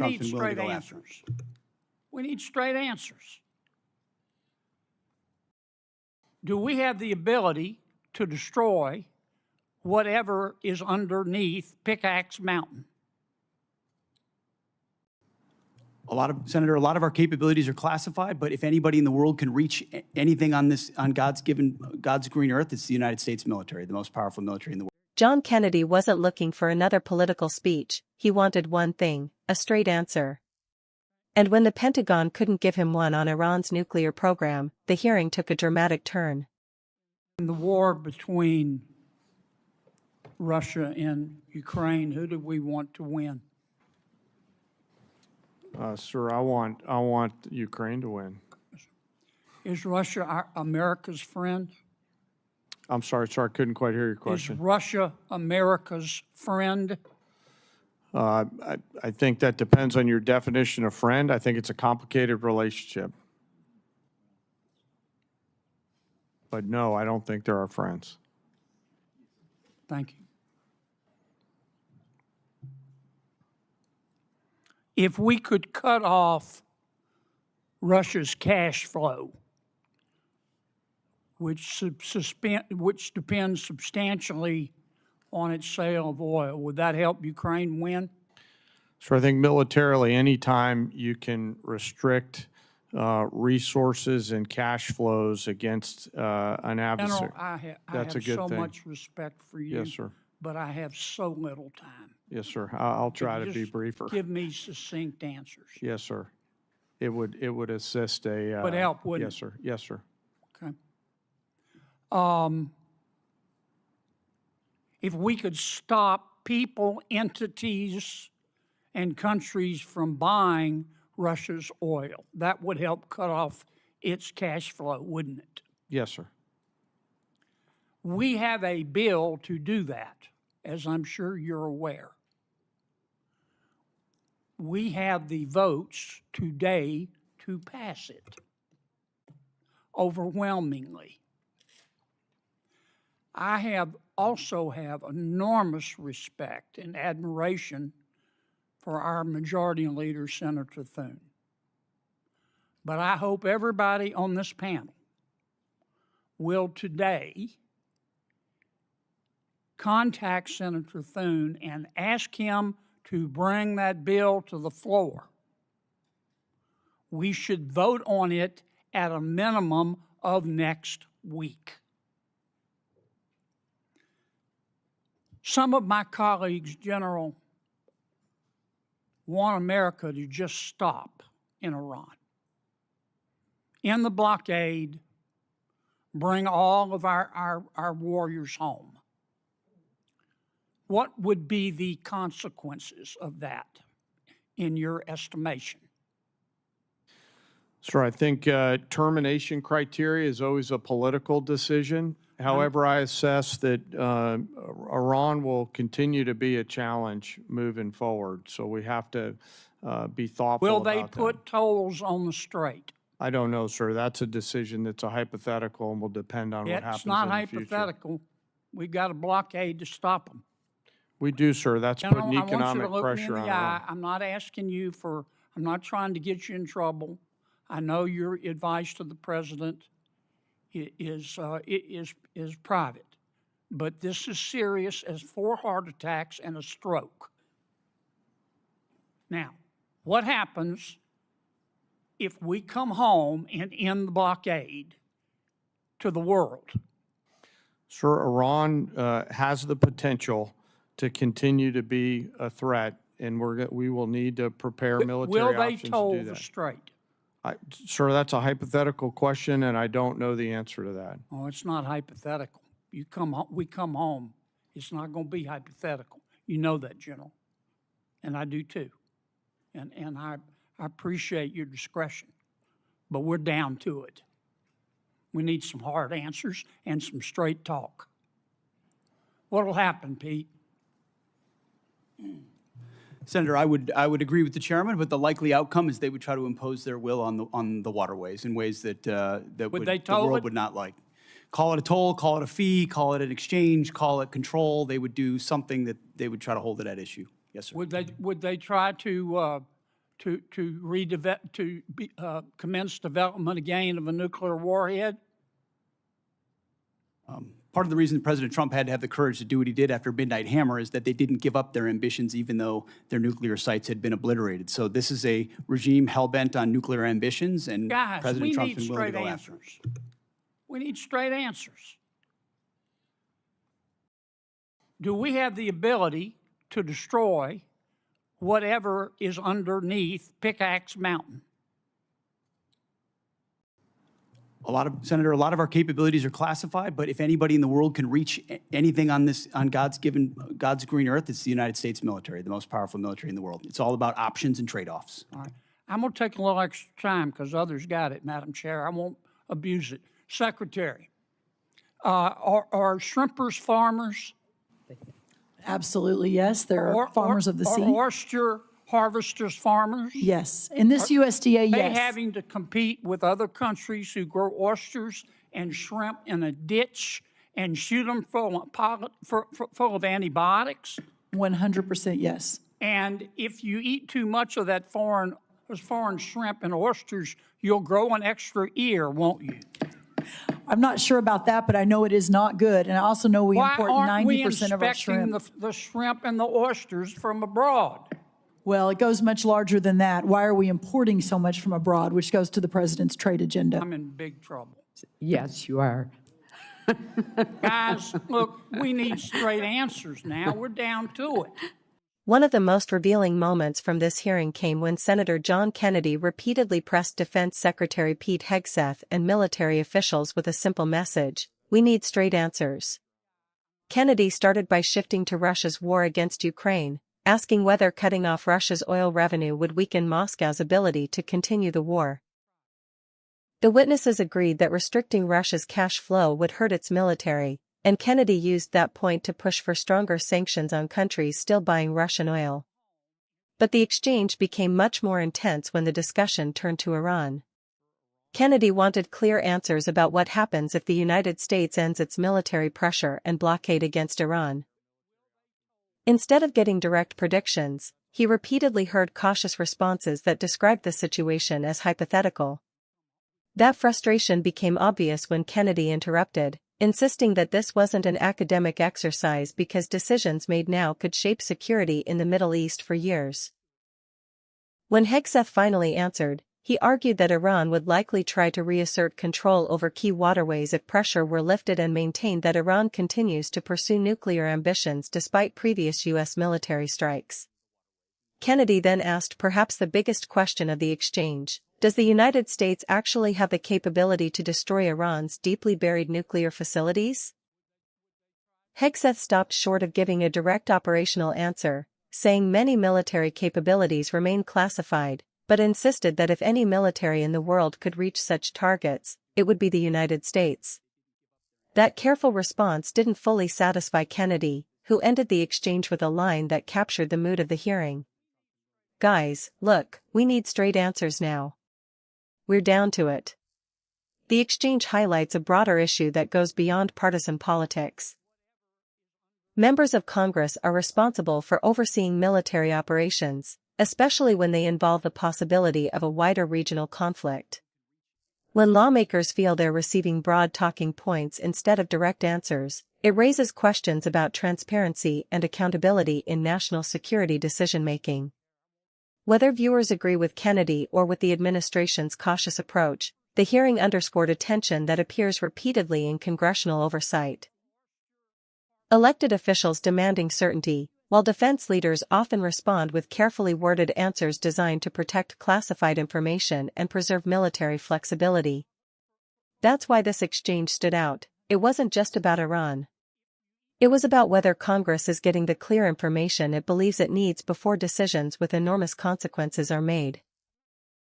Trump's been willing to go after. We need straight answers. Do we have the ability to destroy whatever is underneath Pickaxe Mountain? Senator, a lot of our capabilities are classified, but if anybody in the world can reach anything on God's green earth, it's the United States military, the most powerful military in the world. John Kennedy wasn't looking for another political speech. He wanted one thing, a straight answer. And when the Pentagon couldn't give him one on Iran's nuclear program, the hearing took a dramatic turn. In the war between Russia and Ukraine, who do we want to win? Sir, I want Ukraine to win. Is Russia America's friend? I'm sorry, sir, I couldn't quite hear your question. Is Russia America's friend? I think that depends on your definition of friend. I think it's a complicated relationship. But no, I don't think they're our friends. Thank you. If we could cut off Russia's cash flow, which depends substantially on its sale of oil, would that help Ukraine win? So I think militarily, anytime you can restrict resources and cash flows against an adversary, General, that's a good so thing. Much respect for you. Yes, sir. But I have so little time. Yes, sir. I'll try to be Just briefer. Give me succinct answers. Yes, sir. It would assist a. Would help, wouldn't yes, sir. Yes, sir. Okay. If we could stop people, entities, and countries from buying Russia's oil, that would help cut off its cash flow, wouldn't it? Yes, sir. We have a bill to do that, as I'm sure you're aware. We have the votes today to pass it overwhelmingly. I also have enormous respect and admiration for our majority leader, Senator Thune. But I hope everybody on this panel will today contact Senator Thune and ask him to bring that bill to the floor. We should vote on it at a minimum of next week. Some of my colleagues, General, want America to just stop in Iran. In the blockade, bring all of our warriors home. What would be the consequences of that, in your estimation? Sir, I think termination criteria is always a political decision. However, I assess that Iran will continue to be a challenge moving forward, so we have to be thoughtful Will about they that. put tolls on the strait? I don't know, sir. That's a decision that's a hypothetical and will depend on what happens It's not in the future. hypothetical. We've got a blockade to stop them. We do, sir. That's General, putting I want you economic to look pressure me in on the eye. Iran. I'm not asking you for, I'm not trying to get you in trouble. I know your advice to the president is private, but this is serious as 4 heart attacks and a stroke. Now, what happens if we come home and end the blockade to the world? Sir, Iran has the potential to continue to be a threat, and we will need to prepare military Will they options to toll do the that. strait? Sir, that's a hypothetical question, and I don't know the answer to that. Oh, it's not hypothetical. We come home. It's not going to be hypothetical. You know that, General, and I do too. And I appreciate your discretion, but we're down to it. We need some hard answers and some straight talk. What'll happen, Pete? Senator, I would agree with the chairman, but the likely outcome is they would try to impose their will on the waterways in ways that the world would not like. Call it a toll, call it a fee, call it an exchange, call it control. They would do something that they would try to hold it at issue. Yes, sir. Would they try to commence development again of a nuclear warhead? Part of the reason President Trump had to have the courage to do what he did after Midnight Hammer is that they didn't give up their ambitions even though their nuclear sites had been obliterated. So this is a regime hell-bent on nuclear ambitions, and Guys, President Trump's been willing to go after it. We need straight answers. Do we have the ability to destroy whatever is underneath Pickaxe Mountain? Senator, a lot of our capabilities are classified, but if anybody in the world can reach anything on God's green earth, it's the United States military, the most powerful military in the world. It's all about options and trade-offs. All right. I'm going to take a little extra time because others got it, Madam Chair. I won't abuse it. Secretary, are shrimpers farmers? Absolutely, yes. There are farmers of the sea. Are oyster harvesters farmers? Yes. In this USDA, Are they yes. having to compete with other countries who grow oysters and shrimp in a ditch and shoot them full of antibiotics? 100% yes. And if you eat too much of that foreign shrimp and oysters, you'll grow an extra ear, won't you? I'm not sure about that, but I know it is not good. And I also know we import 90% of our shrimp. Why aren't we inspecting the shrimp and the oysters from abroad? Well, it goes much larger than that. Why are we importing so much from abroad, which goes to the president's trade agenda? I'm in big trouble. Yes, you are. Guys, look, we need straight answers now. We're down to it. One of the most revealing moments from this hearing came when Senator John Kennedy repeatedly pressed Defense Secretary Pete Hegseth and military officials with a simple message: we need straight answers. Kennedy started by shifting to Russia's war against Ukraine, asking whether cutting off Russia's oil revenue would weaken Moscow's ability to continue the war. The witnesses agreed that restricting Russia's cash flow would hurt its military, and Kennedy used that point to push for stronger sanctions on countries still buying Russian oil. But the exchange became much more intense when the discussion turned to Iran. Kennedy wanted clear answers about what happens if the United States ends its military pressure and blockade against Iran. Instead of getting direct predictions, he repeatedly heard cautious responses that described the situation as hypothetical. That frustration became obvious when Kennedy interrupted, insisting that this wasn't an academic exercise because decisions made now could shape security in the Middle East for years. When Hegseth finally answered, he argued that Iran would likely try to reassert control over key waterways if pressure were lifted, and maintained that Iran continues to pursue nuclear ambitions despite previous U.S. military strikes. Kennedy then asked perhaps the biggest question of the exchange: does the United States actually have the capability to destroy Iran's deeply buried nuclear facilities? Hegseth stopped short of giving a direct operational answer, saying many military capabilities remain classified, but insisted that if any military in the world could reach such targets, it would be the United States. That careful response didn't fully satisfy Kennedy, who ended the exchange with a line that captured the mood of the hearing. "Guys, look, we need straight answers now. We're down to it." The exchange highlights a broader issue that goes beyond partisan politics. Members of Congress are responsible for overseeing military operations, especially when they involve the possibility of a wider regional conflict. When lawmakers feel they're receiving broad talking points instead of direct answers, it raises questions about transparency and accountability in national security decision-making. Whether viewers agree with Kennedy or with the administration's cautious approach, the hearing underscored a tension that appears repeatedly in congressional oversight. Elected officials demanding certainty, while defense leaders often respond with carefully worded answers designed to protect classified information and preserve military flexibility. That's why this exchange stood out. It wasn't just about Iran. It was about whether Congress is getting the clear information it believes it needs before decisions with enormous consequences are made.